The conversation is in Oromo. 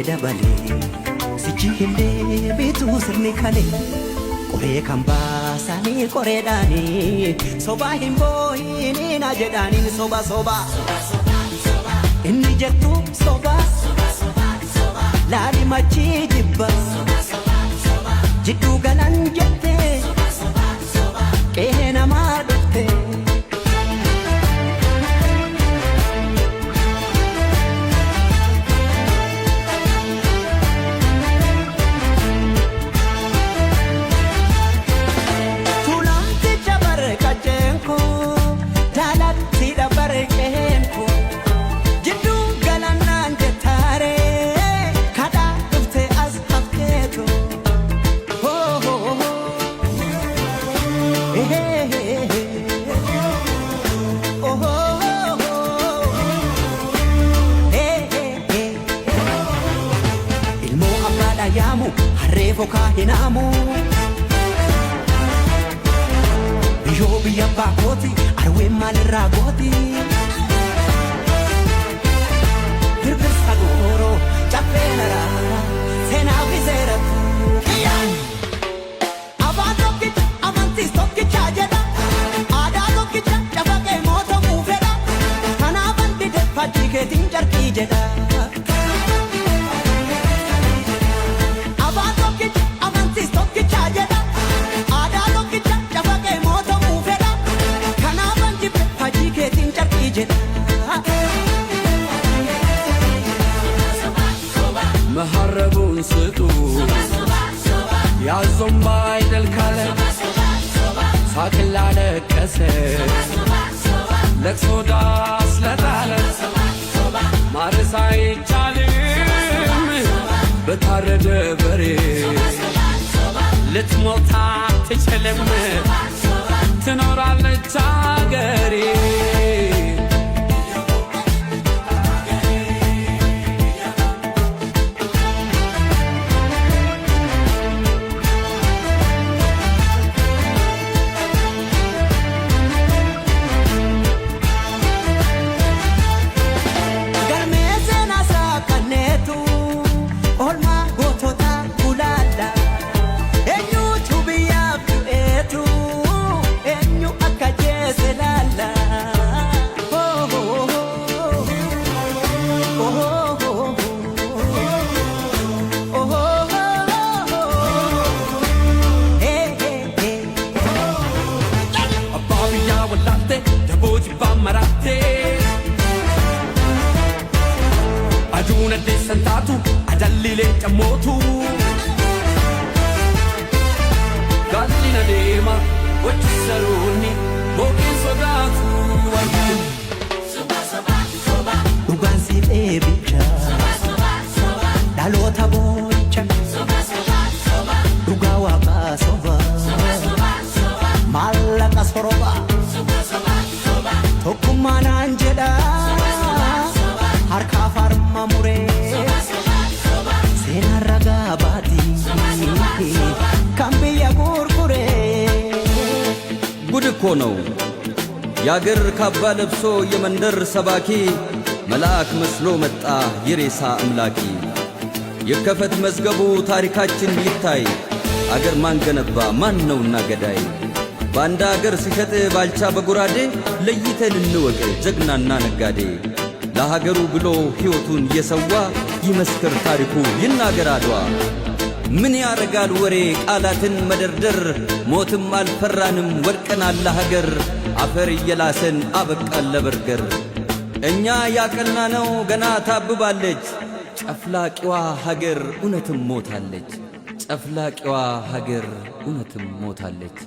dabale sichi hinde bitu sirni kale kore kambasani kore dani soba himbo ini na jedani soba soba inni jettu soba lali machi jibba jiddu galan jette kehena madotte yamu harreefo kaahinamu biyoo biyya baakooti arween maalirraa gooti birbirsa gooroo caffeenara seenaa fi seeratu abaan tokkicha amantiis tokkicha jedha aadaa tokkicha cafaqee mootamuu fedha kanaaban dide fakkii keetiin carqii jedha መሐረቡን ስጡ ያዞም ባይደል ካለ ሳቅላ ለቀሰ ለቅሶ ዳስ ለጣለ ማረስ አይቻልም በታረደ በሬ ልትሞት አትችልም ትኖራለች አገሬ Aduna desantatu adallile chamotu Gallina dema wachisaruni boki sodatu wargun Soba soba soba Ugan si ebicha Soba soba soba Dalota bocha Soba soba soba Ugawa ba soba Soba soba soba Malaka soroba Soba soba soba Tokumana anjeda harka farma mure sena raga bati kambiya gurgure ጉድ እኮ ነው ያገር ካባ ለብሶ የመንደር ሰባኪ መልአክ መስሎ መጣ የሬሳ አምላኪ የከፈት መዝገቡ ታሪካችን ይታይ አገር ማን ገነባ ማን ነውና ገዳይ ባንዳ አገር ሲሸጥ ባልቻ በጉራዴ ለይተን እንወቅ ጀግናና ነጋዴ ለሀገሩ ብሎ ሕይወቱን የሰዋ ይመስክር ታሪኩ ይናገር አድዋ ምን ያረጋል ወሬ ቃላትን መደርደር ሞትም አልፈራንም ወድቀናል ለሀገር አፈር እየላሰን አበቃን ለበርገር እኛ ያቀናነው ገና ታብባለች ጨፍላቂዋ ሀገር እውነትም ሞታለች ጨፍላቂዋ ሀገር እውነትም ሞታለች